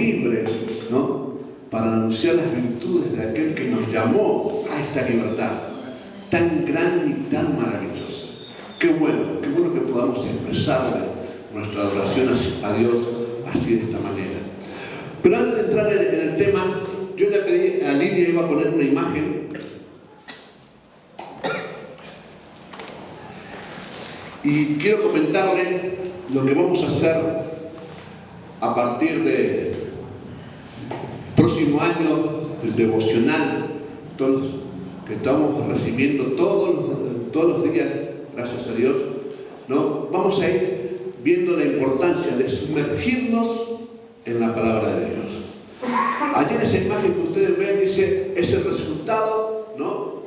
libres, ¿no? Para anunciar las virtudes de aquel que nos llamó a esta libertad tan grande y tan maravillosa. Qué bueno que podamos expresarle nuestra adoración a Dios así de esta manera. Pero antes de entrar en el tema, yo le pedí a Lidia, iba a poner una imagen. Y quiero comentarle lo que vamos a hacer a partir del próximo año, el devocional, todos que estamos recibiendo todos los días, gracias a Dios, ¿no? Vamos a ir viendo la importancia de sumergirnos en la palabra de Dios. Allí en esa imagen que ustedes ven dice, es el resultado, ¿no?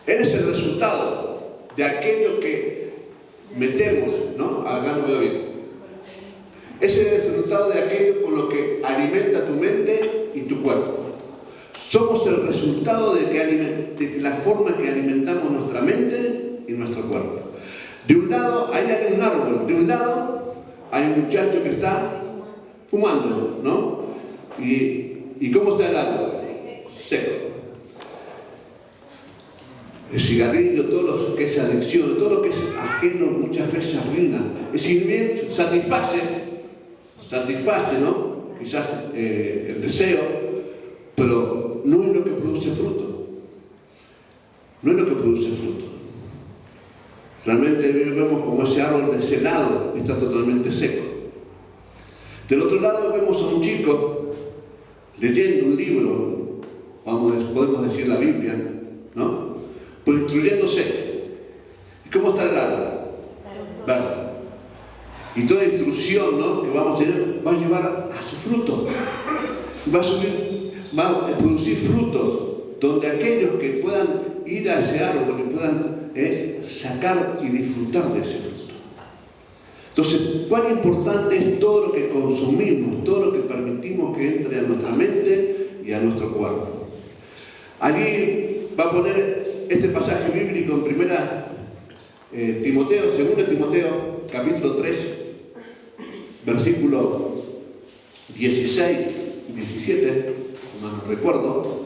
Eres el resultado de aquello que metemos, ¿no? Acá no veo bien. Ese es el resultado de aquello con lo que alimenta tu mente y tu cuerpo. Somos el resultado de la forma que alimentamos nuestra mente y nuestro cuerpo. De un lado, ahí hay un árbol. De un lado, hay un muchacho que está fumando, ¿no? ¿Y cómo está el árbol? Seco. El cigarrillo, todo lo que es adicción, todo lo que es ajeno, muchas veces arruina. Es decir, bien, satisface, ¿no? Quizás el deseo, pero no es lo que produce fruto. No es lo que produce fruto. Realmente vemos como ese árbol de ese lado está totalmente seco. Del otro lado vemos a un chico leyendo un libro, podemos decir la Biblia, ¿no? Pero instruyéndose. ¿Y cómo está el árbol? Verde. Y toda instrucción, ¿no?, que vamos a tener va a llevar a su fruto. Va a producir frutos donde aquellos que puedan ir a ese árbol y puedan sacar y disfrutar de ese fruto. Entonces, cuán importante es todo lo que consumimos, todo lo que permitimos que entre a nuestra mente y a nuestro cuerpo. Allí va a poner este pasaje bíblico en 2 Timoteo, capítulo 3, versículo 16 y 17, no recuerdo,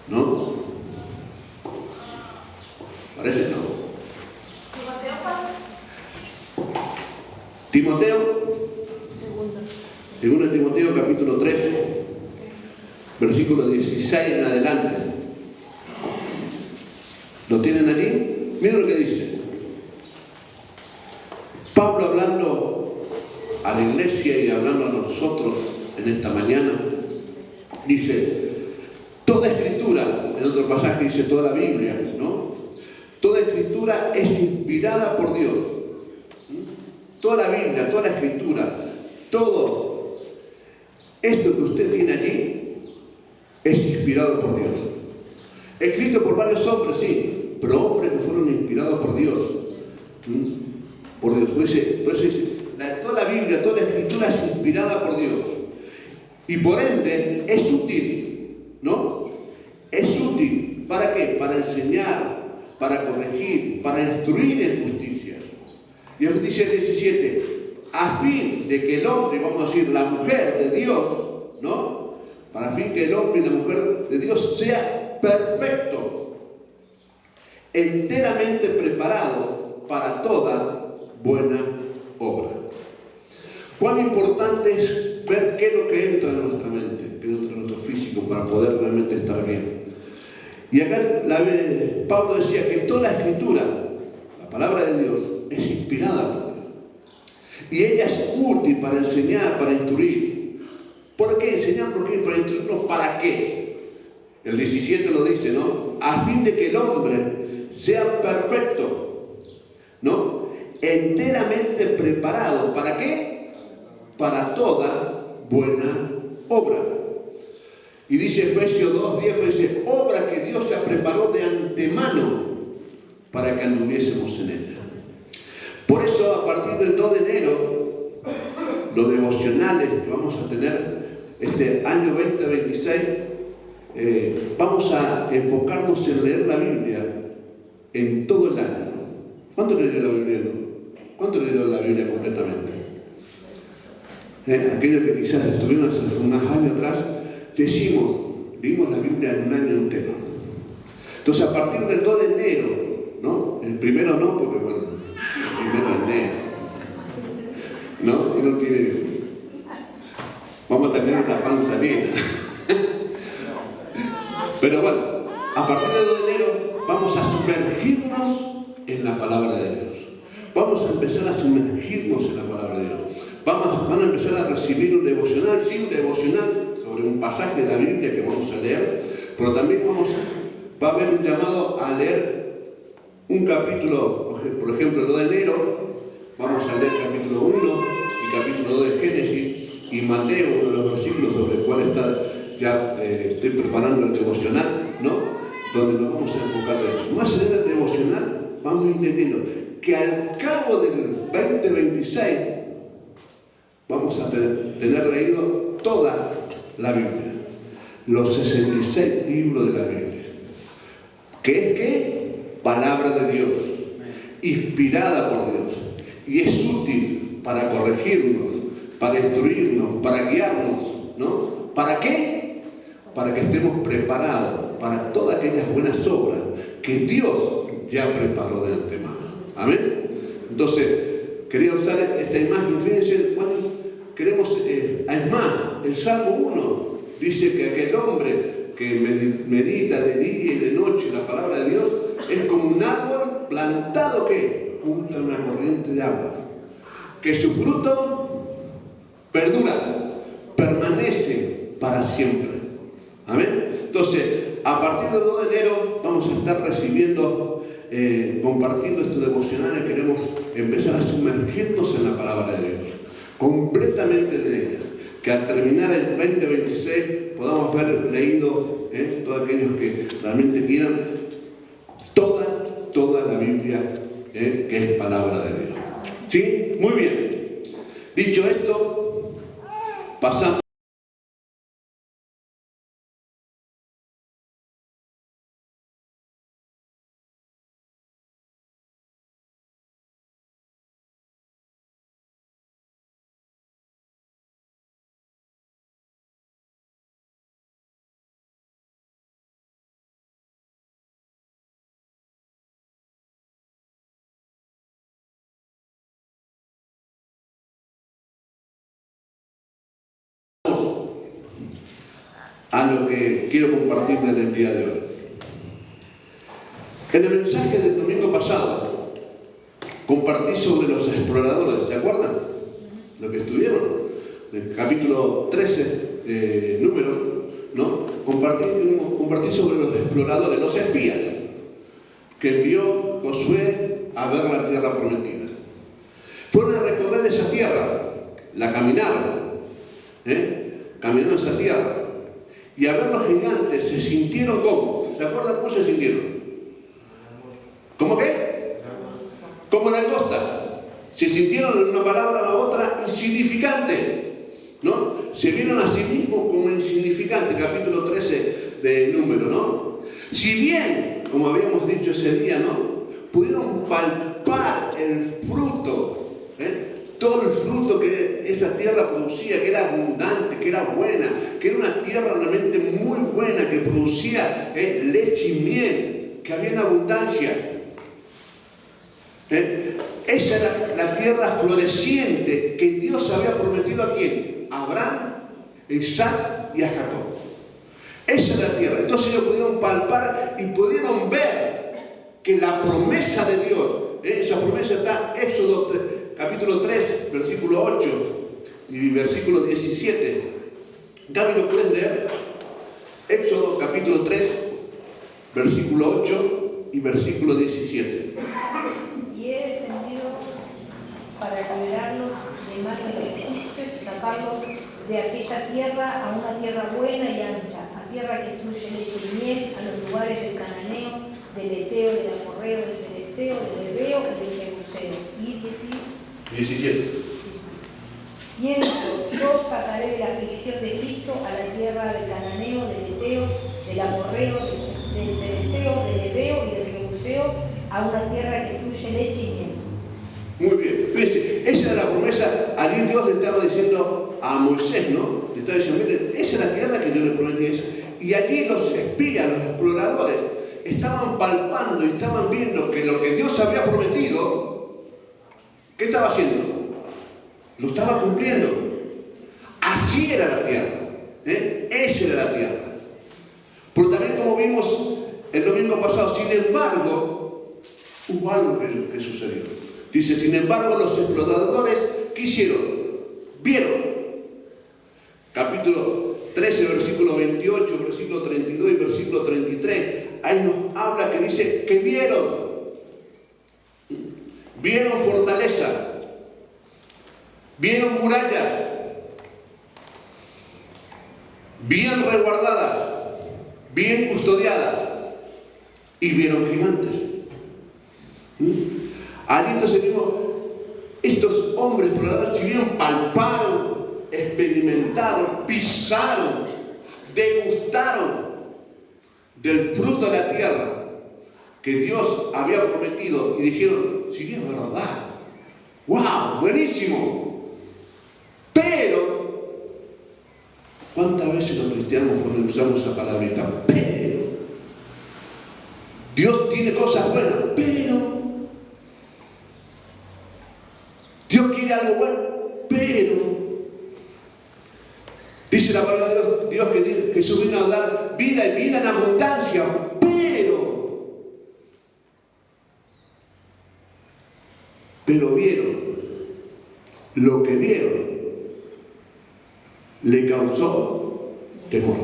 ¿no? Parece no. Segundo Timoteo, capítulo 13, versículo 16 en adelante. ¿Lo tienen allí? Miren lo que dice. Pablo hablando a la iglesia y hablando a nosotros en esta mañana, dice, toda escritura, en otro pasaje dice toda la Biblia, ¿no? Toda escritura es inspirada por Dios. Toda la Biblia, toda la escritura, todo esto que usted tiene allí es inspirado por Dios. Escrito por varios hombres, sí, pero hombres que fueron inspirados por Dios. Por Dios. Por eso dice, toda la Biblia, toda la escritura es inspirada por Dios. Y por ende es útil, ¿no? Es útil. ¿Para qué? Para enseñar, para corregir, para instruir en justicia. Y el dice el 17, a fin de que el hombre, vamos a decir, la mujer de Dios, ¿no? Para fin que el hombre y la mujer de Dios sea perfecto, enteramente preparado para toda buena obra. Cuán importante es ver qué es lo que entra en nuestra mente, qué entra en nuestro físico para poder realmente estar bien. Y acá Pablo decía que toda la escritura, la palabra de Dios, es inspirada por Dios. Y ella es útil para enseñar, para instruir. ¿Por qué enseñar? ¿Por qué? Para instruirnos. ¿Para qué? El 17 lo dice, ¿no? A fin de que el hombre sea perfecto, ¿no? Enteramente preparado. ¿Para qué? Para toda buena obra. Y dice Efesios 2:10, dice, obra que Dios ya preparó de antemano para que anduviésemos en ella. Por eso, a partir del 2 de enero, los devocionales que vamos a tener este año 2026, vamos a enfocarnos en leer la Biblia en todo el año. ¿Cuánto leyó la Biblia? ¿Cuánto leyó la Biblia completamente? Aquellos que quizás estuvieron hace unos años atrás, leímos la Biblia en un año entero. Entonces, a partir del 2 de enero, ¿no? El primero no, porque bueno, el primero de enero, ¿no? Y no tiene... Vamos a tener una panza llena. Pero bueno, a partir del 2 de enero vamos a sumergirnos en la palabra de Dios. Vamos a empezar a sumergirnos en la palabra de Dios. Van a empezar a recibir un devocional, sí, un devocional sobre un pasaje de la Biblia que vamos a leer, pero también va a haber un llamado a leer un capítulo, por ejemplo, el 2 de enero, vamos a leer capítulo 1 y capítulo 2 de Génesis y Mateo, uno de los versículos sobre el cual estoy preparando el devocional, ¿no? Donde nos vamos a enfocar en eso. Más allá del devocional, vamos a ir entendiendo que al cabo del 2026 vamos a tener leído toda la Biblia, los 66 libros de la Biblia. ¿Qué es qué? Palabra de Dios, inspirada por Dios, y es útil para corregirnos, para instruirnos, para guiarnos, ¿no? ¿Para qué? Para que estemos preparados para todas aquellas buenas obras que Dios ya preparó de antemano. Amén. Entonces, quería usar esta imagen. Fíjense, bueno, queremos, es más, el Salmo 1 dice que aquel hombre que medita de día y de noche la palabra de Dios es como un árbol plantado que junto a una corriente de agua, que su fruto perdura, permanece para siempre. Amén. Entonces, a partir del 2 de enero vamos a estar recibiendo, compartiendo estos devocionales. Queremos empezar a sumergirnos en la palabra de Dios, completamente de ella. Que al terminar el 2026 podamos haber leído, todos aquellos que realmente quieran, toda la Biblia, que es palabra de Dios. ¿Sí? Muy bien. Dicho esto, pasamos. A lo que quiero compartir desde el día de hoy. En el mensaje del domingo pasado compartí sobre los exploradores, ¿se acuerdan? Lo que estuvieron, el capítulo 13, número, ¿no? Compartí sobre los exploradores, los espías, que envió Josué a ver la tierra prometida. Fueron a recorrer esa tierra, la caminaron, caminaron esa tierra. Y a ver los gigantes, se sintieron como. ¿Se acuerdan cómo se sintieron? ¿Cómo qué? Como langosta. Se sintieron, en una palabra u otra, insignificantes, ¿no? Se vieron a sí mismos como insignificantes, capítulo 13 de Número, ¿no? Si bien, como habíamos dicho ese día, ¿no? Pudieron palpar el fruto, todo el fruto que esa tierra producía, que era abundante, que era buena, que era una tierra realmente muy buena, que producía leche y miel, que había en abundancia. Esa era la tierra floreciente que Dios había prometido a quién, a Abraham, a Isaac y a Jacob. Esa era la tierra. Entonces ellos pudieron palpar y pudieron ver que la promesa de Dios, esa promesa está en Éxodo capítulo 3, versículo 8 y versículo 17. Gaby, ¿lo puedes leer? Éxodo capítulo 3, versículo 8 y versículo 17. Y he descendido para liberarlos de manos de los egipcios y sacarlos de aquella tierra a una tierra buena y ancha, a tierra que fluye leche y miel, a los lugares del cananeo, del eteo, del amorreo, del fereceo, del heveo y del jebuseo. Y 17. Y he dicho, yo sacaré de la aflicción de Egipto a la tierra del cananeo, del eteo, del amorreo, del fereceo, del heveo y del jebuseo, a una tierra que fluye leche y miel. Muy bien, fíjense, esa era la promesa. Allí Dios le estaba diciendo a Moisés, ¿no? Le estaba diciendo, miren, esa es la tierra que yo le prometí. Y allí los espías, los exploradores, estaban palpando y estaban viendo que lo que Dios había prometido, ¿qué estaba haciendo? Lo estaba cumpliendo. Así era la tierra. Esa era la tierra. Pero también, como vimos el domingo pasado, sin embargo, hubo algo que sucedió. Dice, sin embargo, los exploradores, ¿qué hicieron? Vieron. Capítulo 13, versículo 28, versículo 32 y versículo 33. Ahí nos habla que dice que vieron. Vieron fortalezas. Vieron murallas. Bien resguardadas. Bien custodiadas. Y vieron gigantes. Allí entonces vimos, estos hombres exploradores vieron, palparon, experimentaron, pisaron, degustaron del fruto de la tierra que Dios había prometido y dijeron, sí, es verdad, wow, buenísimo. Pero, ¿cuántas veces los cristianos usamos esa palabrita? Pero, Dios tiene cosas buenas, pero Dios quiere algo bueno, pero dice la palabra de Dios que Jesús vino a dar vida y vida en abundancia, pero vieron, lo que vieron le causó temor.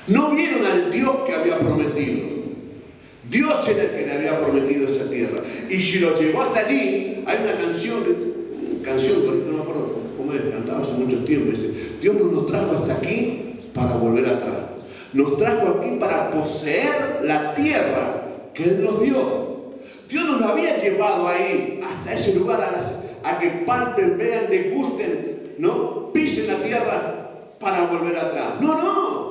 No vieron al Dios que había prometido. Dios era el que le había prometido esa tierra. Y si lo llevó hasta allí, hay una canción que ahorita no me acuerdo cómo es, cantaba hace muchos tiempos. Dice, Dios no nos trajo hasta aquí para volver atrás. Nos trajo aquí para poseer la tierra que Él nos dio. Dios nos había llevado ahí, hasta ese lugar, a que palpen, vean, degusten, ¿no? Pisen la tierra para volver atrás. No.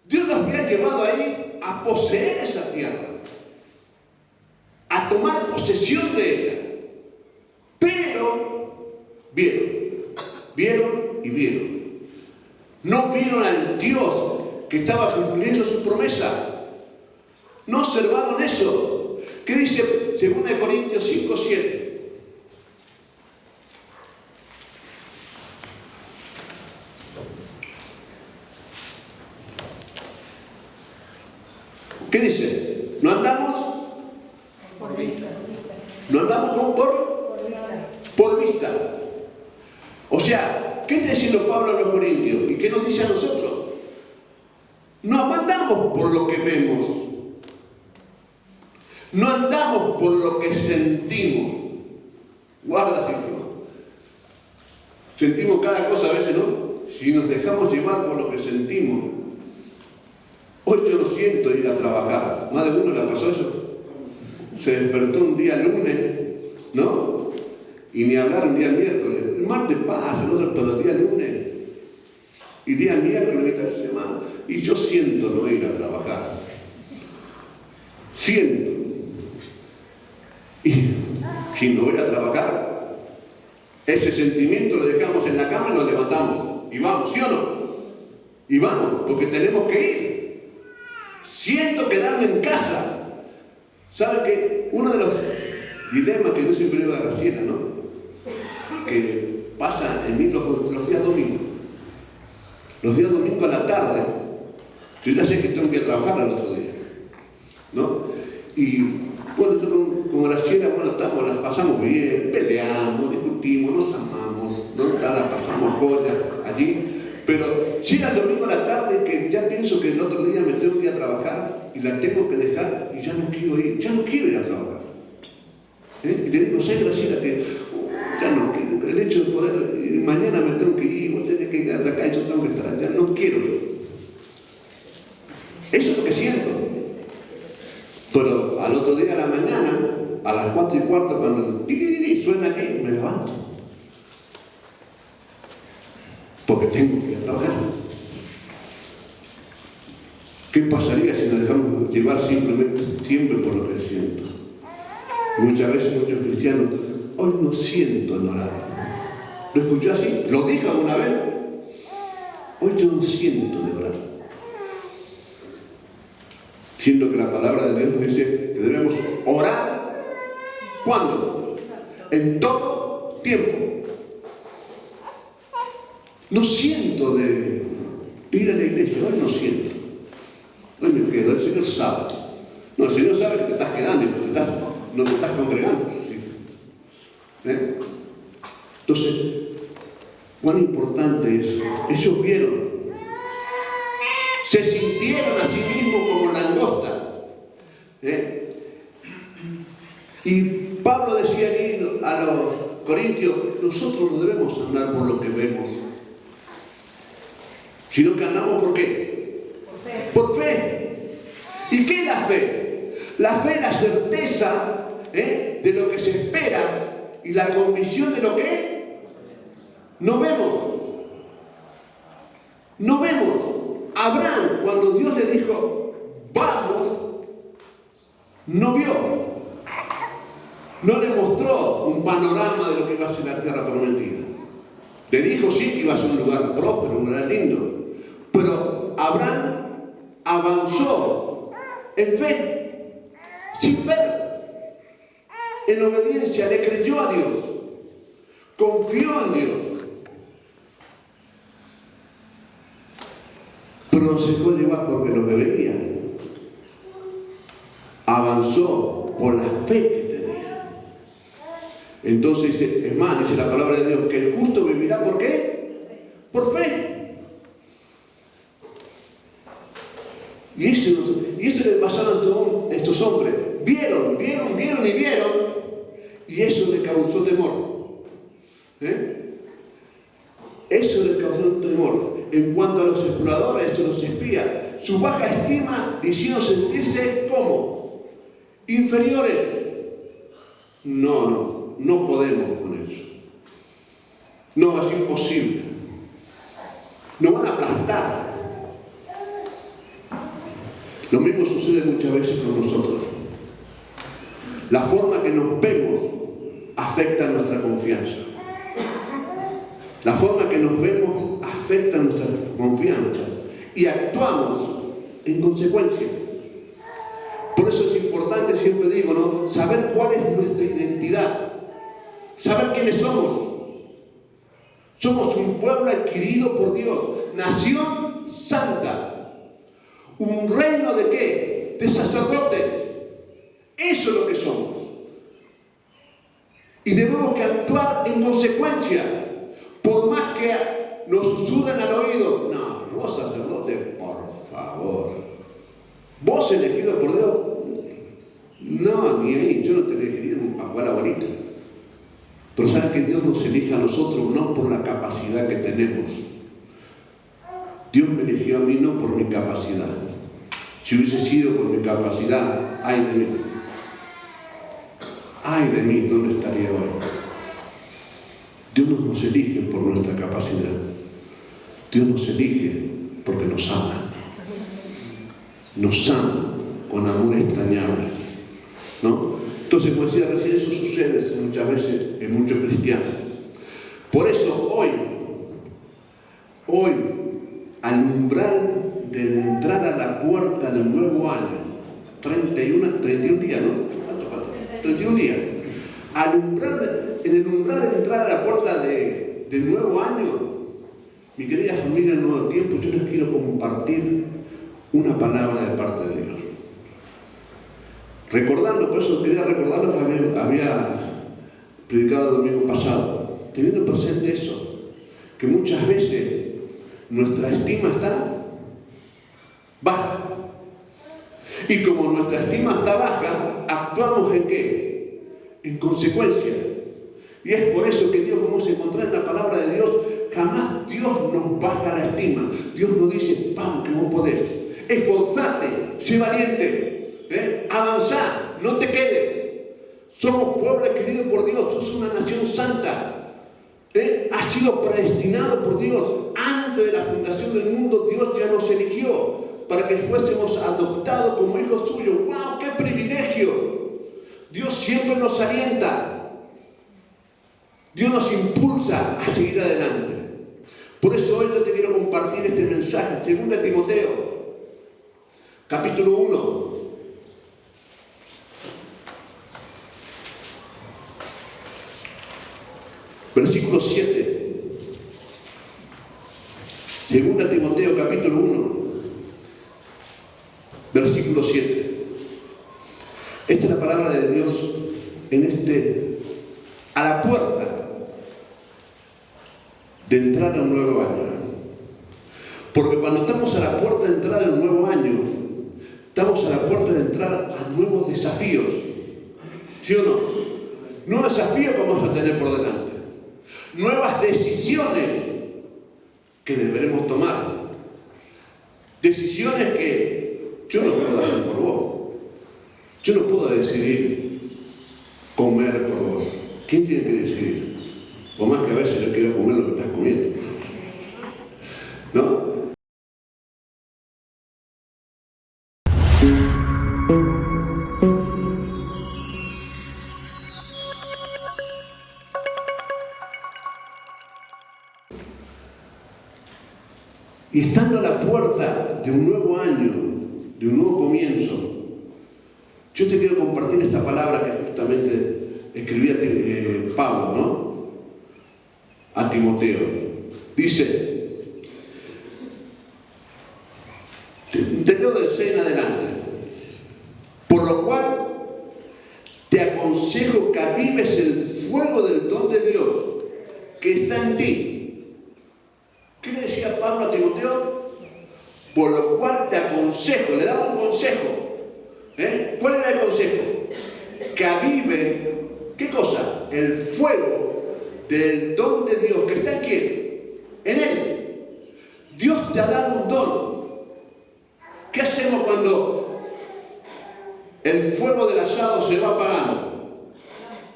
Dios nos había llevado ahí a poseer esa tierra, a tomar posesión de ella. Pero vieron. No vieron al Dios que estaba cumpliendo su promesa. No observaron eso. ¿Qué dice 2 Corintios 5:7? ¿Qué dice? ¿No andamos? Por vista. ¿No andamos por vista? O sea, ¿qué está diciendo Pablo a los Corintios? ¿Y qué nos dice a nosotros? No andamos por lo que vemos. No andamos por lo que sentimos. Guarda, sentimos cada cosa a veces, ¿no? Si nos dejamos llevar por lo que sentimos. Hoy yo no siento ir a trabajar. ¿Más de uno le pasó eso? Se despertó un día lunes, ¿no? Y ni hablar un día miércoles. El martes pasa, el otro, pero el día lunes. Y día miércoles, esta semana. Y yo siento no ir a trabajar. Siento. Y si no voy a trabajar, ese sentimiento lo dejamos en la cama y nos levantamos. Y vamos, ¿sí o no? Y vamos, porque tenemos que ir. Siento quedarme en casa. ¿Sabe que uno de los dilemas que yo siempre digo a Graciela, ¿no? Que pasa en mí los días domingos. Los días domingos a la tarde, yo ya sé que tengo que trabajar al otro día, ¿no? Y bueno, yo con Graciela, bueno, las pasamos bien, peleamos, discutimos, nos amamos, ¿no? La pasamos joya allí. Pero llega el domingo a la tarde que ya pienso que el otro día me tengo que ir a trabajar y la tengo que dejar y ya no quiero ir a trabajar. Y le digo, ¿sabes, Graciela, que ya no quiero, el hecho de poder, mañana me tengo que ir, vos tenés que quedarte acá y yo tengo que estar allá, no quiero ir. Eso es lo que siento. Pero al otro día a la mañana, a las 4:15, cuando suena aquí, me levanto. Porque tengo que ir a trabajar. ¿Qué pasaría si nos dejamos llevar siempre por lo que siento? Muchas veces muchos cristianos, hoy no siento en orar. ¿Lo escuchó así? ¿Lo dijo alguna vez? Hoy yo no siento de orar. Siendo que la palabra de Dios nos dice que debemos orar. ¿Cuándo? En todo tiempo. No siento de ir a la iglesia, hoy no siento. Hoy me quedo, el Señor sabe. No, el Señor sabe que te estás quedando y no te estás congregando. ¿Sí? Entonces, cuán importante es. Ellos vieron, se sintieron a sí mismos como langosta. Y Pablo decía allí a los corintios, nosotros no debemos andar por lo que vemos, sino que andamos ¿por qué? Por fe. ¿Y qué es la fe? La fe es la certeza de lo que se espera y la convicción de lo que no vemos. No vemos. Abraham, cuando Dios le dijo, vamos, no vio. No le mostró un panorama de lo que iba a ser la tierra prometida. Le dijo sí que iba a ser un lugar próspero, un lugar lindo. Pero Abraham avanzó en fe, sin ver, en obediencia, le creyó a Dios, confió en Dios. Pero no se dejó llevar porque lo que veía. Avanzó por la fe que tenía. Entonces, es más, dice la palabra de Dios, que el justo vivirá ¿por qué? Por fe. Y esto le pasaron a estos hombres. Vieron. Y eso le causó temor. Eso le causó temor. En cuanto a los exploradores, a los espías, su baja estima le hicieron sentirse ¿cómo? Inferiores. No podemos con eso. No, es imposible. Nos van a aplastar. Lo mismo sucede muchas veces con nosotros. La forma que nos vemos afecta nuestra confianza. La forma que nos vemos afecta nuestra confianza y actuamos en consecuencia. Por eso es importante, siempre digo, ¿no? Saber cuál es nuestra identidad, saber quiénes somos. Somos un pueblo adquirido por Dios, nación santa. ¿Un reino de qué? De sacerdotes. Eso es lo que somos. Y debemos que actuar en consecuencia. Por más que nos susurren al oído. No, vos sacerdote, por favor. ¿Vos elegido por Dios? No, ni ahí. Yo no te elegiría para jugar a la bonita. Pero sabes que Dios nos elige a nosotros no por la capacidad que tenemos. Dios me eligió a mí no por mi capacidad. Si hubiese sido por mi capacidad, ay de mí. Ay de mí, ¿dónde estaría hoy? Dios no nos elige por nuestra capacidad. Dios nos elige porque nos ama. Nos ama con amor extrañable. ¿No? Entonces, como decía recién, eso sucede muchas veces en muchos cristianos. Por eso hoy, al umbral de entrar a la puerta del nuevo año, 31 días, ¿no? ¿Cuánto falta? 31 días. En el umbral de entrar a la puerta del nuevo año, mi querida familia del Nuevo Tiempo, yo les quiero compartir una palabra de parte de Dios. Recordando, por eso quería recordar lo que había predicado el domingo pasado, teniendo presente eso, que muchas veces nuestra estima está baja. Y como nuestra estima está baja, actuamos ¿en qué? En consecuencia. Y es por eso que Dios, como se encuentra en la palabra de Dios, jamás Dios nos baja la estima. Dios nos dice, vamos que vos podés. Esforzate, sé valiente. Avanzá, no te quedes. Somos pueblo adquirido por Dios, sos una nación santa. Has sido predestinado por Dios. Antes de la fundación del mundo, Dios ya nos eligió para que fuésemos adoptados como hijos suyos. ¡Wow! ¡Qué privilegio! Dios siempre nos alienta. Dios nos impulsa a seguir adelante. Por eso hoy yo te quiero compartir este mensaje. 2 Timoteo, capítulo 1. Versículo 7. 2 Timoteo, capítulo 1. Versículo 7. Esta es la palabra de Dios a la puerta de entrar a un nuevo año. Porque cuando estamos a la puerta de entrar a un nuevo año, estamos a la puerta de entrar a nuevos desafíos. ¿Sí o no? Nuevos desafíos que vamos a tener por delante. Nuevas decisiones que deberemos tomar. Decisiones que yo no puedo hacer por vos. Yo no puedo decidir comer por vos. ¿Quién tiene que decidir? O más que a veces yo quiero comer lo que estás comiendo. ¿No? Y estando a la puerta de un nuevo año, de un nuevo comienzo, yo te quiero compartir esta palabra que justamente escribía Pablo, ¿no? A Timoteo. Dice, te leo del 6 en adelante. Por lo cual te aconsejo que avives el fuego del don de Dios que está en ti. ¿Qué le decía Pablo a Timoteo? Por lo cual te aconsejo, le daba un consejo. ¿Cuál era el consejo? Que avive, ¿qué cosa? El fuego del don de Dios, que está en quién? En Él. Dios te ha dado un don. ¿Qué hacemos cuando el fuego del asado se va apagando?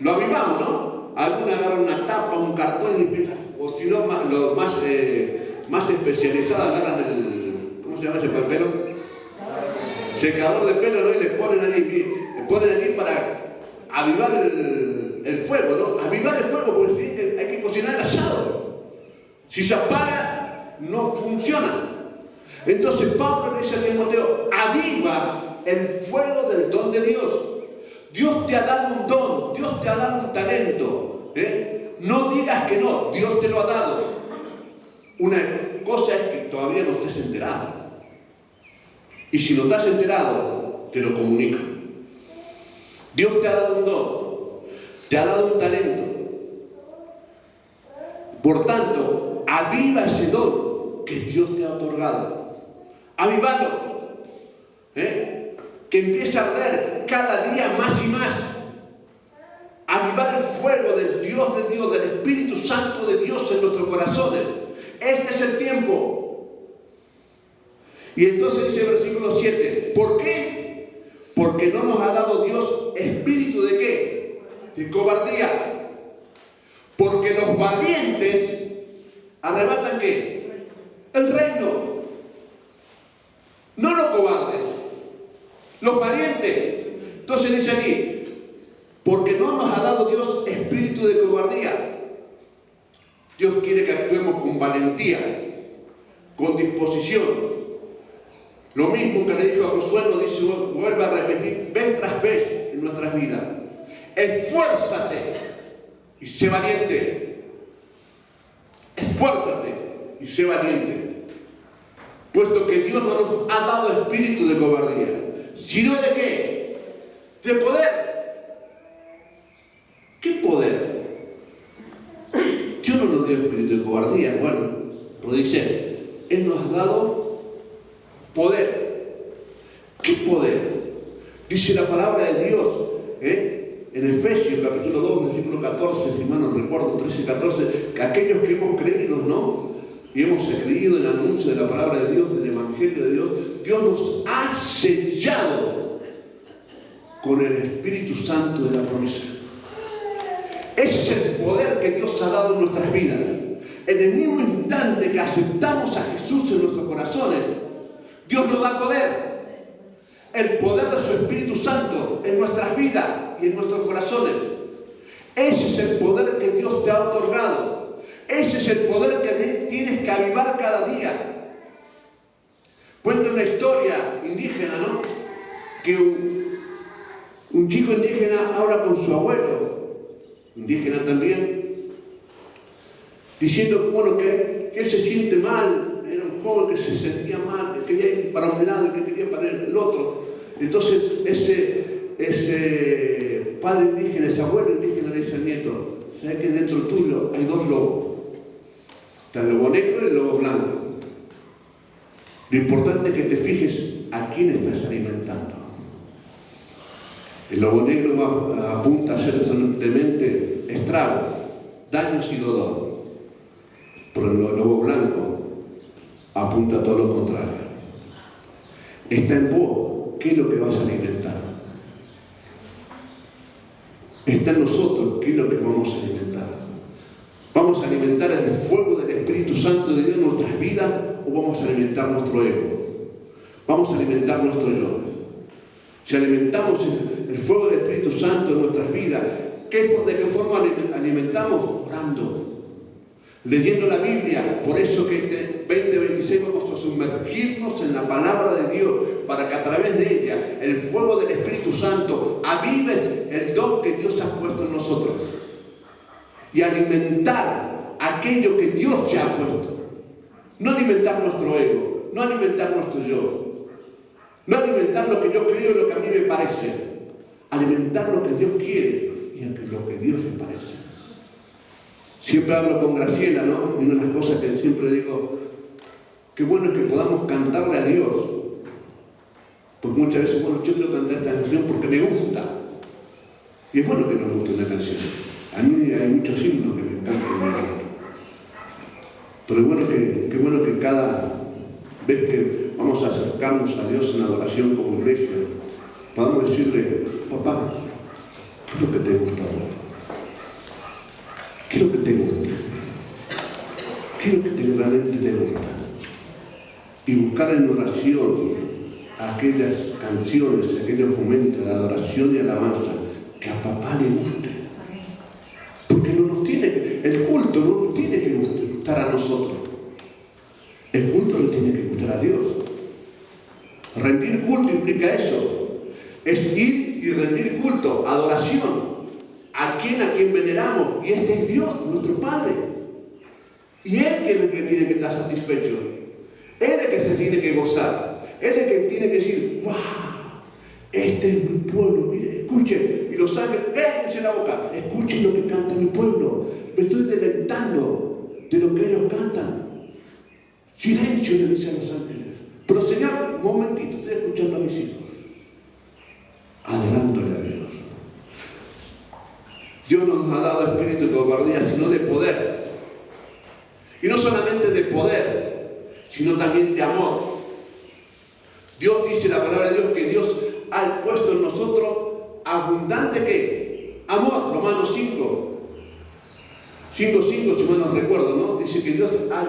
Lo avivamos, ¿no? Algunos agarran una tapa, un cartón y empiezan, o si no, los más especializados agarran ¿cómo se llama ese pelo? Secador de pelo, ¿no? Y le ponen allí para avivar el fuego, ¿no? Avivar el fuego porque hay que cocinar el asado. Si se apaga, no funciona. Entonces Pablo le dice a Timoteo, aviva el fuego del don de Dios. Dios te ha dado un don, Dios te ha dado un talento. No digas que no, Dios te lo ha dado. Una cosa es que todavía no estés enterado. Y si no estás enterado, te lo comunico. Dios te ha dado un don, te ha dado un talento. Por tanto, aviva ese don que Dios te ha otorgado. Avívalo. Que empiece a arder cada día más y más. Avivar el fuego del Dios, del Espíritu Santo de Dios en nuestros corazones. Este es el tiempo. Y entonces dice el versículo 7, ¿por qué? Porque no nos ha dado Dios espíritu de ¿qué? De cobardía. Porque los valientes arrebatan ¿qué? El reino. No los cobardes, los valientes. Entonces dice aquí, porque no nos ha dado Dios espíritu de cobardía. Dios quiere que actuemos con valentía, con disposición. Lo mismo que le dijo a Josué, lo dice, vuelve a repetir vez tras vez en nuestras vidas. Esfuérzate y sé valiente. Esfuérzate y sé valiente. Puesto que Dios no nos ha dado espíritu de cobardía, sino de ¿qué? De poder. ¿Qué poder? Dios no nos dio espíritu de cobardía. Bueno, lo dice, Él nos ha dado poder. ¿Qué poder? Dice la palabra de Dios, en Efesios capítulo 2, versículo 14, si mal no recuerdo, 13 y 14, que aquellos que hemos creído, ¿no? Y hemos creído en el anuncio de la palabra de Dios, del Evangelio de Dios, Dios nos ha sellado con el Espíritu Santo de la promesa. Ese es el poder que Dios ha dado en nuestras vidas. En el mismo instante que aceptamos a Jesús en nuestros corazones, Dios nos da poder. El poder de su Espíritu Santo en nuestras vidas. vida y en nuestros corazones. Ese es el poder que Dios te ha otorgado. Ese es el poder que tienes que avivar cada día. Cuenta una historia indígena, ¿no? Que un chico indígena habla con su abuelo, indígena también, diciendo bueno, que él se siente mal. Era un joven que se sentía mal, que quería ir para un lado y que quería para el otro. Entonces ese padre indígena, ese abuelo indígena le dice al nieto: ¿sabes que dentro tuyo hay dos lobos? Está el lobo negro y el lobo blanco. Lo importante es que te fijes a quién estás alimentando. El lobo negro apunta a hacer simplemente estragos, daños y dolor. Pero el lobo blanco apunta a todo lo contrario. Está en vos. ¿Qué es lo que vas a alimentar? Está en nosotros. ¿Qué es lo que vamos a alimentar? ¿Vamos a alimentar el fuego del Espíritu Santo de Dios en nuestras vidas o vamos a alimentar nuestro ego? Vamos a alimentar nuestro yo. Si alimentamos el fuego del Espíritu Santo en nuestras vidas, ¿de qué forma alimentamos? Orando, leyendo la Biblia. Por eso que este 2026 vamos a sumergirnos en la palabra de Dios, para que a través de ella el fuego del Espíritu Santo avive el don que Dios ha puesto en nosotros y alimentar aquello que Dios ya ha puesto. No alimentar nuestro ego, no alimentar nuestro yo, no alimentar lo que yo creo y lo que a mí me parece, alimentar lo que Dios quiere y lo que Dios le parece. Siempre hablo con Graciela, ¿no? Y una de las cosas que siempre digo, qué bueno es que podamos cantarle a Dios. Porque muchas veces, bueno, yo quiero cantar esta canción porque me gusta. Y es bueno que nos guste una canción. A mí hay muchos himnos que me encantan y me gustan. Pero es bueno qué bueno que cada vez que vamos a acercarnos a Dios en adoración como iglesia, podamos decirle: papá, ¿qué es lo que te gusta ahora? ¿Qué es lo que te gusta? ¿Qué es lo que realmente te gusta? Y buscar en oración aquellas canciones, aquellos momentos de adoración y alabanza que a papá le guste. Porque el culto no nos tiene que gustar a nosotros. El culto le tiene que gustar a Dios. Rendir culto implica eso. Es ir y rendir culto, adoración. ¿A quien veneramos? Y este es Dios, nuestro Padre. Y Él es el que tiene que estar satisfecho. Él es el que se tiene que gozar. Él es el que tiene que decir: ¡wow! Este es mi pueblo, mire, escuchen. Y los ángeles, cállense la boca, escuchen lo que canta mi pueblo. Me estoy deleitando de lo que ellos cantan. Silencio, le dicen los ángeles. Pero Señor, un momentito, estoy escuchando a mis hijos. Adorándole a Dios. Dios no nos ha dado espíritu de cobardía, sino de poder. Y no solamente de poder, sino también de amor. Dios dice, la palabra de Dios, que Dios ha puesto en nosotros abundante ¿qué? Amor. Romanos 5:5, si mal no recuerdo, ¿no? Dice que Dios ha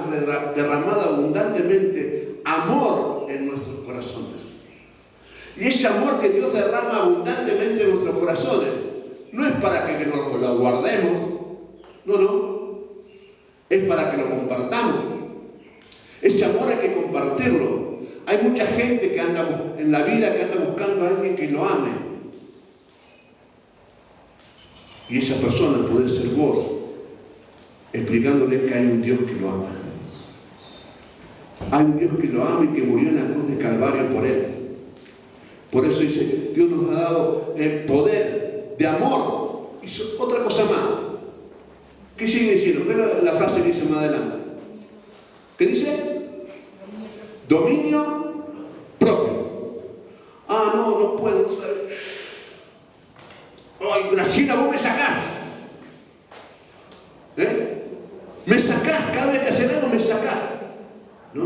derramado abundantemente amor en nuestros corazones. Y ese amor que Dios derrama abundantemente en nuestros corazones no es para que nos lo guardemos, no, es para que lo compartamos. Ese amor hay que compartirlo. Hay mucha gente que anda en la vida, que anda buscando a alguien que lo ame. Y esa persona puede ser vos, explicándole que hay un Dios que lo ama. Hay un Dios que lo ama y que murió en la cruz de Calvario por él. Por eso dice, Dios nos ha dado el poder de amor. Y otra cosa más. ¿Qué sigue diciendo? ¿Qué es la frase que dice más adelante? ¿Qué dice? Dominio propio. No puedo ser. Ay, Graciela, vos me sacás. Me sacás, cada vez que haces algo me sacás. No,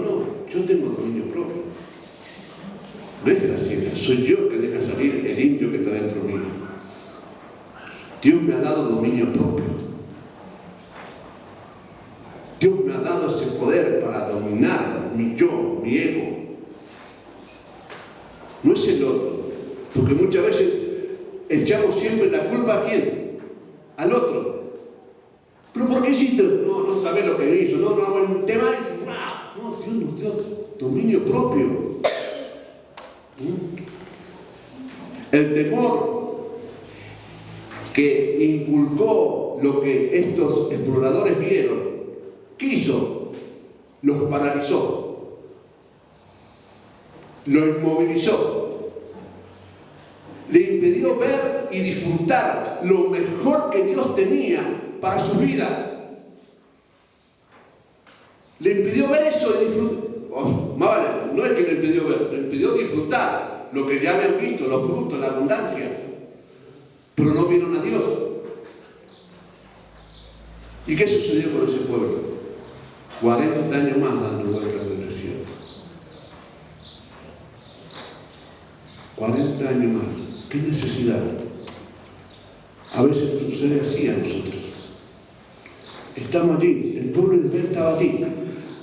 yo tengo dominio propio. No es Graciela, soy yo que deja salir el indio que está dentro mío. Dios me ha dado dominio propio. Dios me ha dado ese poder para dominar mi yo, mi ego. No es el otro. Porque muchas veces echamos siempre la culpa a quién? Al otro. ¿Pero por qué hiciste? No sabés lo que hizo. No, el tema es, no, Dios nos dio dominio propio. El temor que inculcó lo que estos exploradores vieron, ¿qué hizo? Los paralizó, lo inmovilizó, le impidió ver y disfrutar lo mejor que Dios tenía para su vida. Le impidió ver eso y disfrutar. No es que le impidió ver, le impidió disfrutar lo que ya habían visto, los frutos, la abundancia. Pero no vieron a Dios. ¿Y qué sucedió con ese pueblo? 40 años más dando vueltas en el desierto. 40 años más. ¿Qué necesidad? A veces nos sucede así a nosotros. Estamos allí, el pueblo de Israel estaba allí,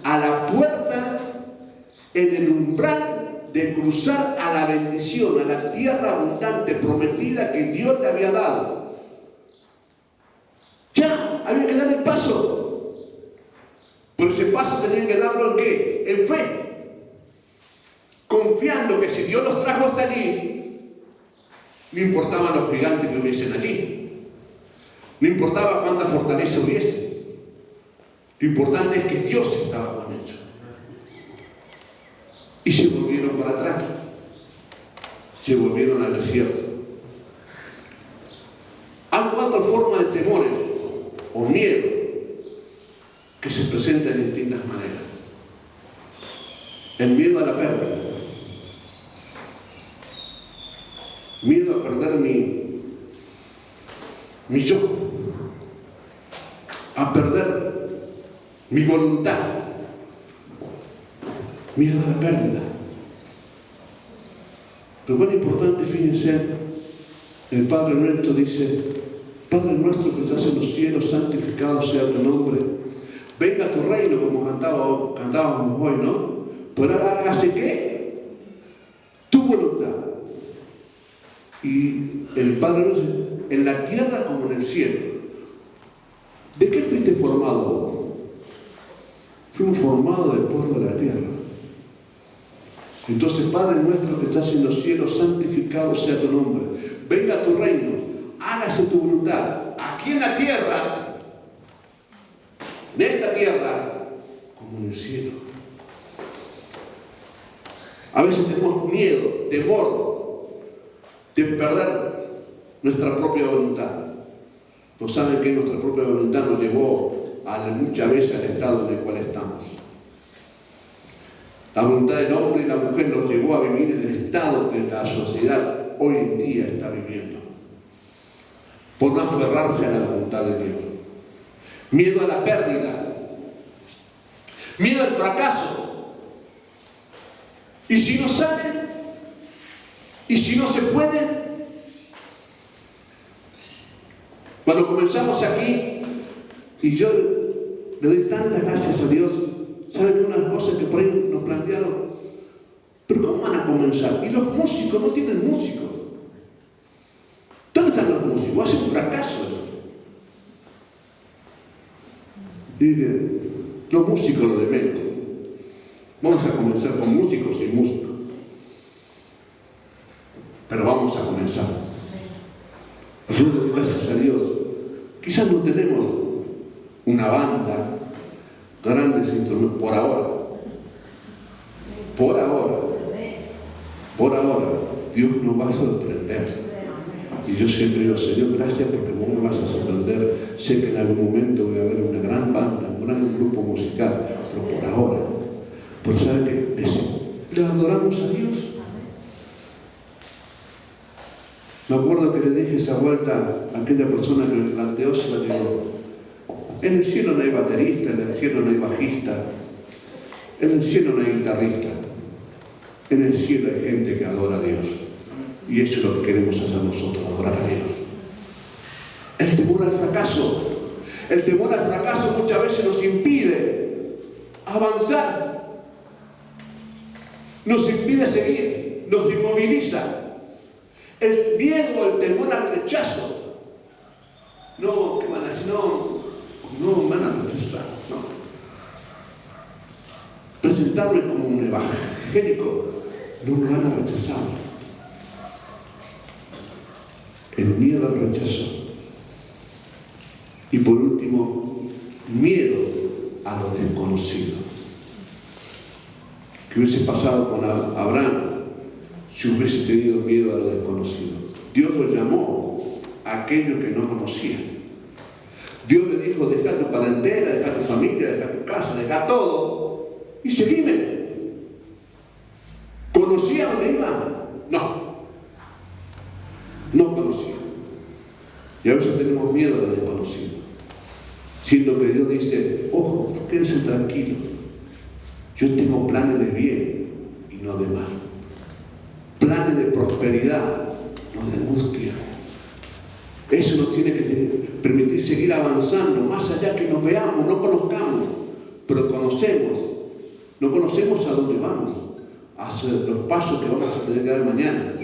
a la puerta, en el umbral de cruzar a la bendición, a la tierra abundante prometida que Dios le había dado. Ya, había que dar el paso. Pero ese paso tenían que darlo ¿en qué? En fe. Confiando que si Dios los trajo hasta allí, no importaban los gigantes que hubiesen allí. No importaba cuánta fortaleza hubiese. Lo importante es que Dios estaba con ellos. Y se volvieron para atrás. Se volvieron al desierto. Hay 4 formas de temores o miedo que se presentan de distintas maneras. El miedo a la pérdida. Miedo a perder mi yo. A perder mi voluntad. Miedo a la pérdida. Pero bueno, importante, fíjense, el Padre Nuestro dice: Padre nuestro que estás en los cielos, santificado sea tu nombre. Venga tu reino, como cantábamos hoy, ¿no? Pero ahora hágase ¿qué? Tu voluntad. Y el Padre Nuestro, en la tierra como en el cielo. ¿De qué fuiste formado? Fuimos formados del polvo de la tierra. Entonces, Padre nuestro que estás en los cielos, santificado sea tu nombre. Venga tu reino, hágase tu voluntad, aquí en la tierra, en esta tierra, como en el cielo. A veces tenemos miedo, temor de perder nuestra propia voluntad. No saben que nuestra propia voluntad nos llevó muchas veces al estado en el cual estamos. La voluntad del hombre y la mujer los llevó a vivir en el estado que la sociedad hoy en día está viviendo, por no aferrarse a la voluntad de Dios. Miedo a la pérdida, miedo al fracaso. ¿Y si no sale? ¿Y si no se puede? Cuando comenzamos aquí, y yo le doy tantas gracias a Dios, ¿saben una de las cosas que por ahí nos plantearon? ¿Pero cómo van a comenzar? Y los músicos no tienen músicos. ¿Dónde están los músicos? Va a ser un fracaso eso. Y dije, los músicos lo de menos. Vamos a comenzar con músicos y músicos. Pero vamos a comenzar. Gracias a Dios. Quizás no tenemos una banda, grandes instrumentos, por ahora. Por ahora, Dios nos va a sorprender. Y yo siempre digo, Señor, gracias porque vos me vas a sorprender. Sé que en algún momento voy a ver una gran banda, un gran grupo musical, pero por ahora. Pues ¿saben qué? Le adoramos a Dios. Me acuerdo que le dije esa vuelta a aquella persona que me planteó, se la digo, en el cielo no hay baterista, en el cielo no hay bajista, en el cielo no hay guitarrista, en el cielo hay gente que adora a Dios. Y eso es lo que queremos hacer nosotros, adorar a Dios. El temor al fracaso. El temor al fracaso muchas veces nos impide avanzar. Nos impide seguir, nos inmoviliza. El miedo, el temor al rechazo no, ¿qué van a decir? No, van a rechazar, no. Presentarme como un evangélico, no me van a rechazar. El miedo al rechazo. Y por último, miedo a lo desconocido. ¿Qué hubiese pasado con Abraham si hubiese tenido miedo a lo desconocido? Dios lo llamó a aquello que no conocía. Dios le dijo: deja tu parentela, deja tu familia, deja tu casa, deja todo y seguime. ¿Conocía dónde iba? No conocía. Y a veces tenemos miedo a lo desconocido, siendo que Dios dice: ojo, quédense tranquilos, yo tengo planes de bien y no de mal, planes de prosperidad, no de angustia. Eso nos tiene que permitir seguir avanzando, más allá que nos veamos, no conozcamos, pero no conocemos a dónde vamos, hacia los pasos que vamos a tener que dar mañana.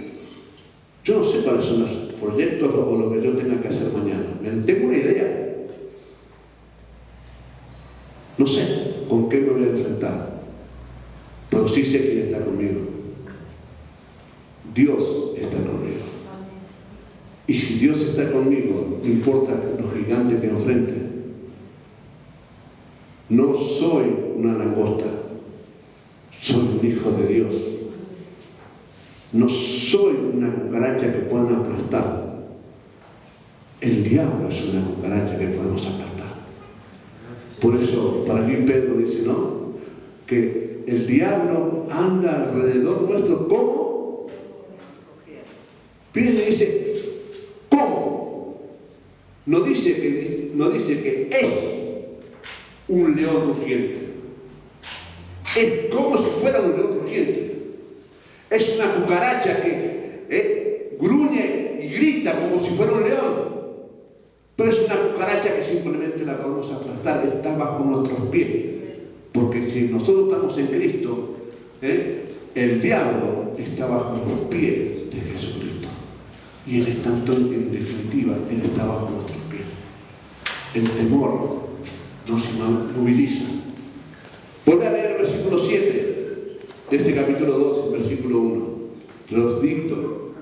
Yo no sé cuáles son los proyectos o lo que yo tenga que hacer mañana. Tengo una idea. No sé con qué me voy a enfrentar, pero sí sé quién está conmigo. Dios está conmigo. Y si Dios está conmigo, no importa los gigantes que enfrente. No soy una langosta, soy un hijo de Dios. No soy una cucaracha que puedan aplastar. El diablo es una cucaracha que podemos aplastar. Por eso, para mí Pedro dice, ¿no?, que el diablo anda alrededor nuestro como. Fíjense, dice, ¿cómo? No dice que es un león rugiente. Es como si fuera un león rugiente. Es una cucaracha que gruñe y grita como si fuera un león. Pero es una cucaracha que simplemente la podemos aplastar, está bajo nuestros pies. Porque si nosotros estamos en Cristo, el diablo está bajo los pies de Jesucristo. Y Él está, en definitiva, Él está bajo nuestros pies. El temor nos moviliza. Vuelve a leer el versículo 7 de este capítulo 12, versículo 1. Los dicto.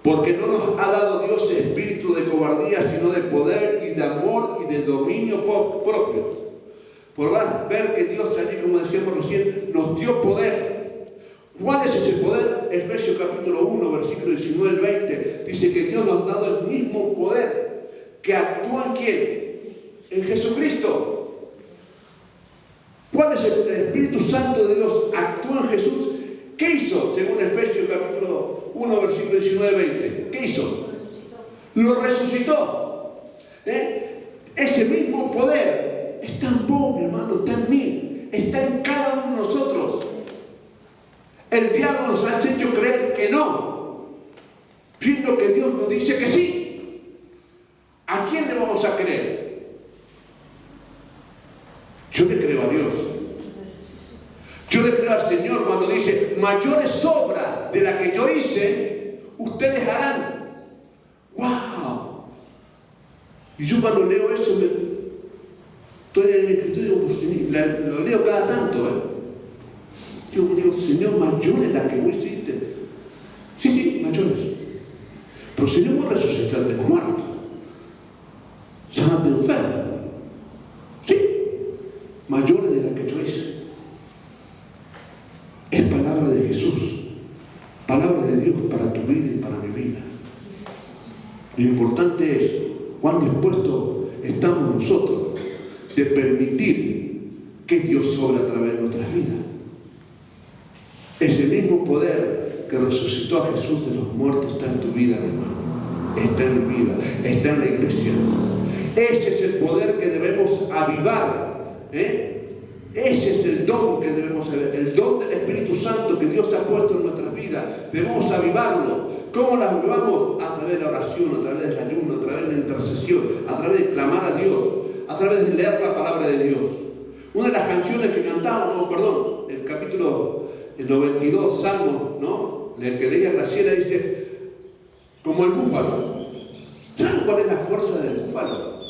Porque no nos ha dado Dios espíritu de cobardía, sino de poder y de amor y de dominio propio. Podrás ver que Dios allí, como decíamos recién, nos dio poder. ¿Cuál es ese poder? Efesios capítulo 1, versículo 19 al 20. Dice que Dios nos ha dado el mismo poder que actúa en ¿quién? En Jesucristo. ¿Cuál es el Espíritu Santo de Dios? Actúa en Jesús. ¿Qué hizo? Según Efesios capítulo 1, versículo 19 al 20. ¿Qué hizo? Lo resucitó. Ese mismo poder está en vos, mi hermano, está en mí, está en cada uno de nosotros. El diablo nos ha hecho creer que no, viendo que Dios nos dice que sí. ¿A quién le vamos a creer? Yo le creo a Dios. Yo le creo al Señor cuando dice: mayores obras de las que yo hice, ustedes harán. ¡Wow! Y yo cuando leo eso, estoy en mi escritorio, lo leo cada tanto. Yo digo: Señor, mayores las que vos hiciste. Sí, mayores. Pero Señor, vos resucitaste de los muertos. Sanaste enfermos. Sí, mayores de las que yo hice. Es palabra de Jesús, palabra de Dios para tu vida y para mi vida. Lo importante es cuán dispuestos estamos nosotros de permitir que Dios obre a través de nuestras vidas. Ese mismo poder que resucitó a Jesús de los muertos está en tu vida, hermano. Está en mi vida, está en la iglesia. Ese es el poder que debemos avivar. Ese es el don que debemos saber, el don del Espíritu Santo que Dios ha puesto en nuestras vidas. Debemos avivarlo. ¿Cómo lo avivamos? A través de la oración, a través del ayuno, a través de la intercesión, a través de clamar a Dios, a través de leer la palabra de Dios. Una de las canciones que cantábamos, el capítulo 92, Salmo, ¿no?, el que leía Graciela, dice: como el búfalo. ¿Saben cuál es la fuerza del búfalo?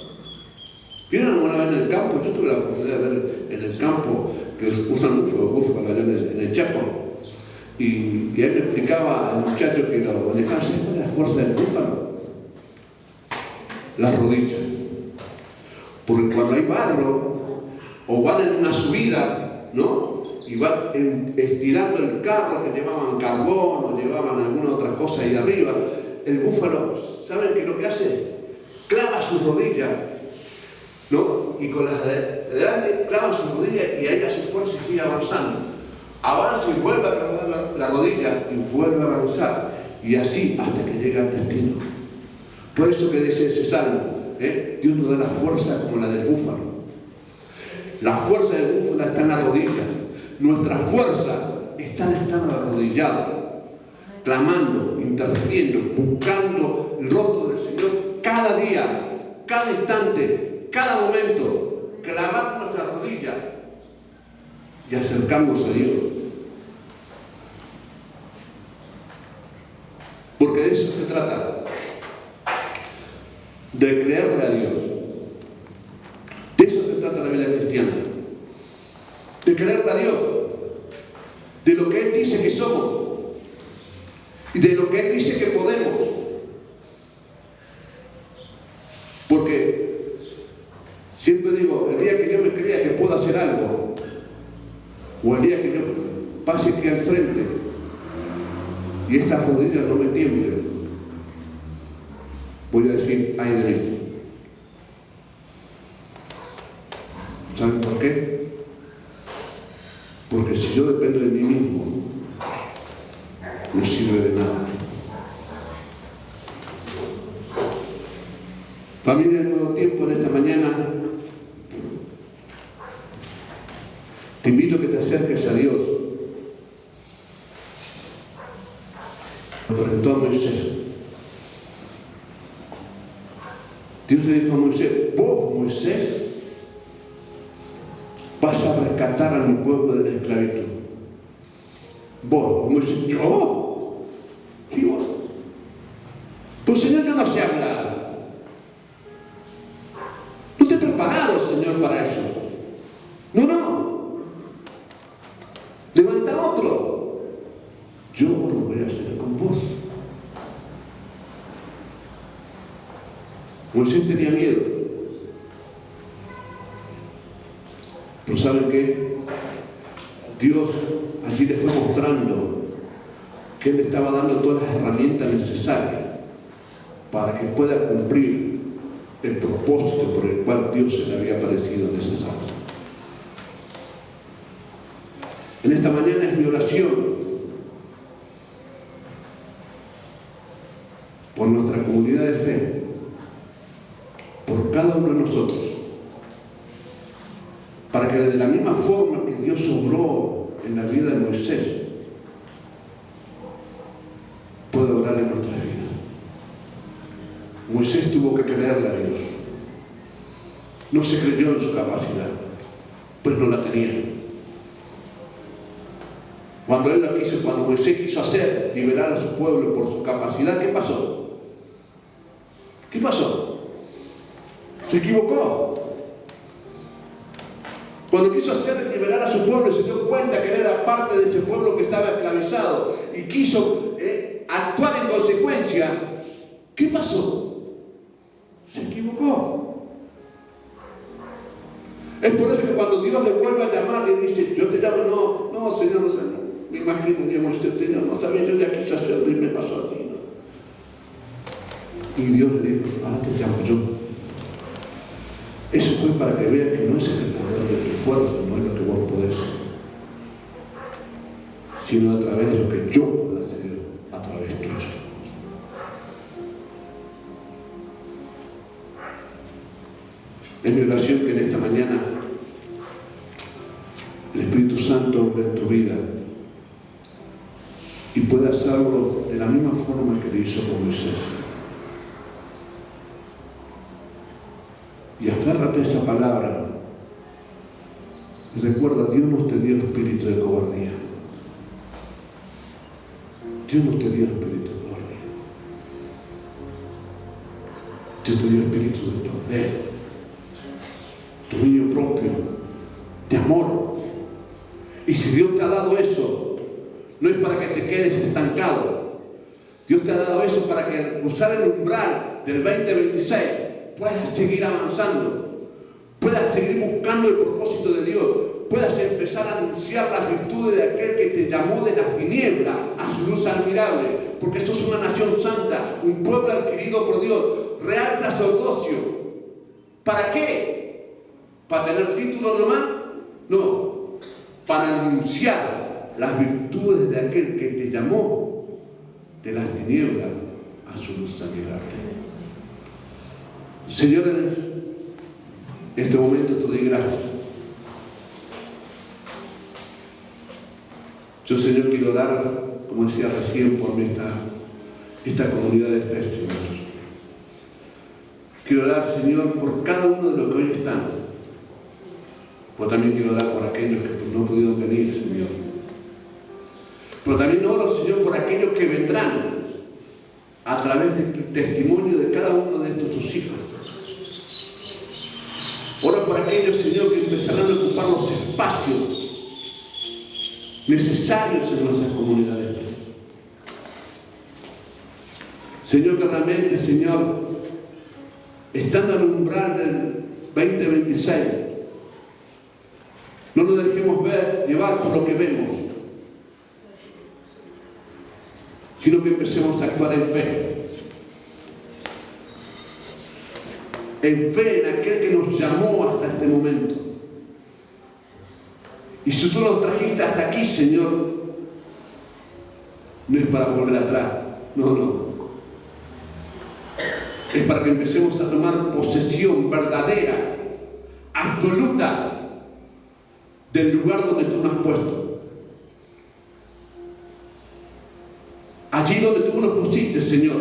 ¿Vieron alguna vez en el campo? Yo tuve la oportunidad de ver en el campo, que usan mucho búfalo allá en el Chaco. Y él me explicaba al muchacho que lo manejaba, ¿sabes cuál es la fuerza del búfalo? Las rodillas. Porque cuando hay barro, o van en una subida, ¿no? Y van estirando el carro, que llevaban carbón o llevaban alguna otra cosa ahí arriba, el búfalo, ¿saben qué es lo que hace? Clava sus rodillas, ¿no? Y con las de delante clava sus rodillas y ahí hace fuerza y sigue avanzando. Avanza y vuelve a clavar la rodilla y vuelve a avanzar. Y así hasta que llega al destino. Por eso que dice ese salmo, Dios nos da la fuerza como la del búfalo. La fuerza del búfalo está en la rodilla. Nuestra fuerza está en estar arrodillado, clamando, intercediendo, buscando el rostro del Señor cada día, cada instante, cada momento, clavar nuestras rodillas y acercarnos a Dios. Porque de eso se trata, de creerle a Dios. De eso se trata la vida cristiana, de creerle a Dios, de lo que Él dice que somos y de lo que Él dice que podemos. Porque siempre digo, el día que yo me crea que puedo hacer algo, o el día que yo pase aquí al frente y estas rodillas no me tiemblen, voy a decir, ay de mí. ¿Saben por qué? Porque si yo dependo de mí mismo, no sirve de nada. Familia del Nuevo Tiempo, en esta mañana te invito a que te acerques a Dios. Enfrentó a Moisés. Dios le dijo a Moisés, vos, Moisés, vas a rescatar a mi pueblo de la esclavitud. Vos, Moisés, ¿yo? ¿Y vos? Pues Señor, yo no sé hablar. No te he preparado, Señor, para eso. No. Levanta otro. Yo lo voy a hacer con vos. Moisés tenía miedo. Pero ¿saben qué? Dios allí le fue mostrando que Él le estaba dando todas las herramientas necesarias para que pueda cumplir el propósito por el cual Dios se le había parecido necesario. En esta mañana es mi oración por nuestra comunidad de fe, por cada uno de nosotros, para que de la misma forma que Dios obró en la vida de Moisés, pueda obrar en nuestra vida. Moisés tuvo que creerle a Dios. No se creyó en su capacidad, pues no la tenía. Cuando Moisés quiso hacer, liberar a su pueblo por su capacidad, ¿qué pasó? ¿Qué pasó? Se equivocó. Cuando quiso hacer liberar a su pueblo, se dio cuenta que él era parte de ese pueblo que estaba esclavizado y quiso actuar en consecuencia. ¿Qué pasó? Se equivocó. Es por eso que cuando Dios le vuelve a llamar, le dice, yo te llamo, no, Señor, no. Me imagino un día Moisés, Señor, no sabía, yo ya quise hacerlo y me pasó a ti, ¿no? Y Dios le dijo, ahora te llamo yo. Eso fue para que veas que no es el poder de tu fuerza, no es lo que vos podés, sino a través de lo que yo puedo hacer a través tuyo. Es mi oración que en esta mañana el Espíritu Santo obre en tu vida y pueda hacerlo de la misma forma que lo hizo con Moisés. Y aférrate a esa palabra y recuerda, Dios no te dio espíritu de cobardía. Dios no te dio espíritu de cobardía. Dios te dio espíritu de poder, amor. Y si Dios te ha dado eso, no es para que te quedes estancado. Dios te ha dado eso para que al cruzar el umbral del 2026 puedas seguir avanzando, puedas seguir buscando el propósito de Dios, puedas empezar a anunciar las virtudes de aquel que te llamó de las tinieblas a su luz admirable, porque sos una nación santa, un pueblo adquirido por Dios, real sacerdocio. ¿Para qué? ¿Para tener título nomás? No, para anunciar las virtudes de aquel que te llamó de las tinieblas a su luz admirable. Señor, en este momento te doy gracias. Yo, Señor, quiero dar, como decía recién, por esta comunidad de fe, Señor. Quiero dar, Señor, por cada uno de los que hoy están. Pero también quiero dar por aquellos que no han podido venir, Señor. Pero también oro, Señor, por aquellos que vendrán a través del testimonio de cada uno de estos tus hijos. Oro por aquellos, Señor, que empezarán a ocupar los espacios necesarios en nuestras comunidades. Señor, que realmente, Señor, estando al umbral del 2026, no nos dejemos llevar por lo que vemos, sino que empecemos a actuar en fe. En fe en aquel que nos llamó hasta este momento. Y si tú nos trajiste hasta aquí, Señor, no es para volver atrás, no. Es para que empecemos a tomar posesión verdadera, absoluta, del lugar donde tú nos has puesto. Allí donde tú nos pusiste, Señor,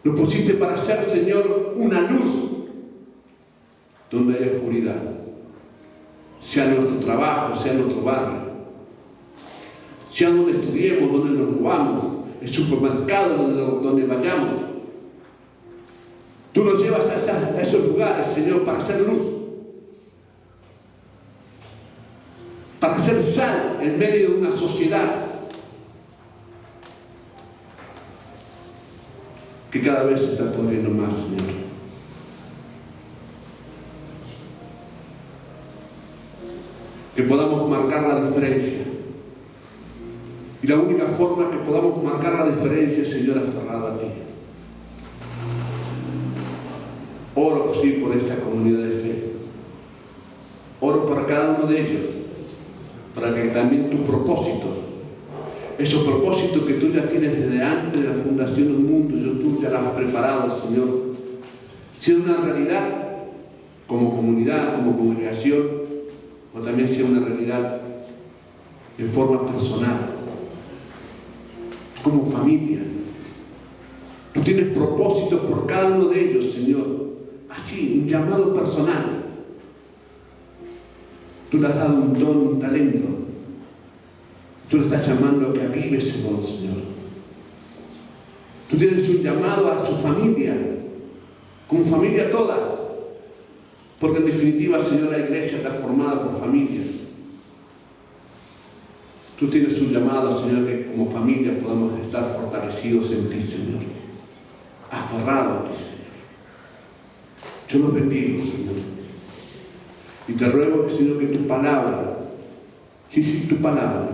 nos pusiste para ser, Señor, una luz donde hay oscuridad. Sea nuestro trabajo, sea nuestro barrio, sea donde estudiemos, donde nos movamos, el supermercado, donde vayamos. Tú nos llevas a esos lugares, Señor, para hacer luz, para hacer sal en medio de una sociedad que cada vez se está poniendo más, Señor. Que podamos marcar la diferencia. Y la única forma que podamos marcar la diferencia, Señor, aferrado a ti. Oro, sí, por esta comunidad de fe. Oro por cada uno de ellos, para que también tus propósitos, esos propósitos que tú ya tienes desde antes de la fundación del mundo, tú ya los has preparado, Señor, sea una realidad como comunidad, como congregación, o también sea una realidad en forma personal, como familia. Tú tienes propósitos por cada uno de ellos, Señor. Así, un llamado personal. Tú le has dado un don, un talento. Tú le estás llamando a que avive ese don, Señor. Tú tienes un llamado a su familia, como familia toda. Porque en definitiva, Señor, la iglesia está formada por familias. Tú tienes un llamado, Señor, que como familia podamos estar fortalecidos en ti, Señor. Aferrados a ti, Señor. Yo los bendigo, Señor. Y te ruego, Señor, que tu palabra, sí, tu palabra,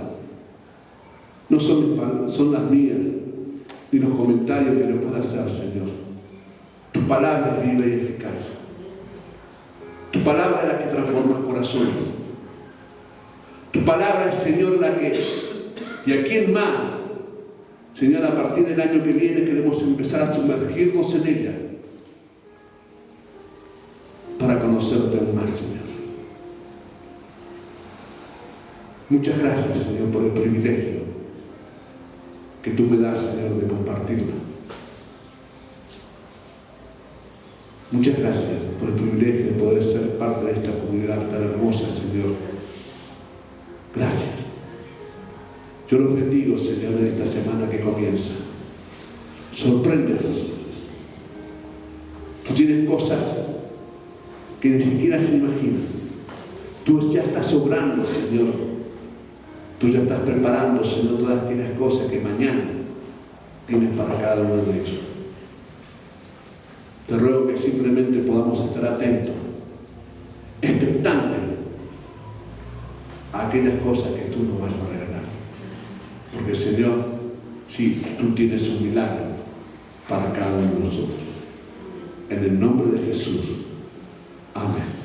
no son las mías, ni los comentarios que le pueda hacer, Señor. Tu palabra es viva y eficaz. Tu palabra es la que transforma corazones. Tu palabra es, Señor, la que... ¿Y a quién más? Señor, a partir del año que viene queremos empezar a sumergirnos en ella para conocerte aún más, Señor. Muchas gracias, Señor, por el privilegio que tú me das, Señor, de compartirla. Muchas gracias por el privilegio de poder ser parte de esta comunidad tan hermosa, Señor. Gracias. Yo los bendigo, Señor, en esta semana que comienza. Sorpréndenos. Tú tienes cosas que ni siquiera se imaginan. Tú ya estás obrando, Señor. Tú ya estás preparando, Señor, todas aquellas cosas que mañana tienes para cada uno de ellos. Te ruego que simplemente podamos estar atentos, expectantes a aquellas cosas que tú nos vas a regalar. Porque, Señor, sí, tú tienes un milagro para cada uno de nosotros. En el nombre de Jesús. Amén.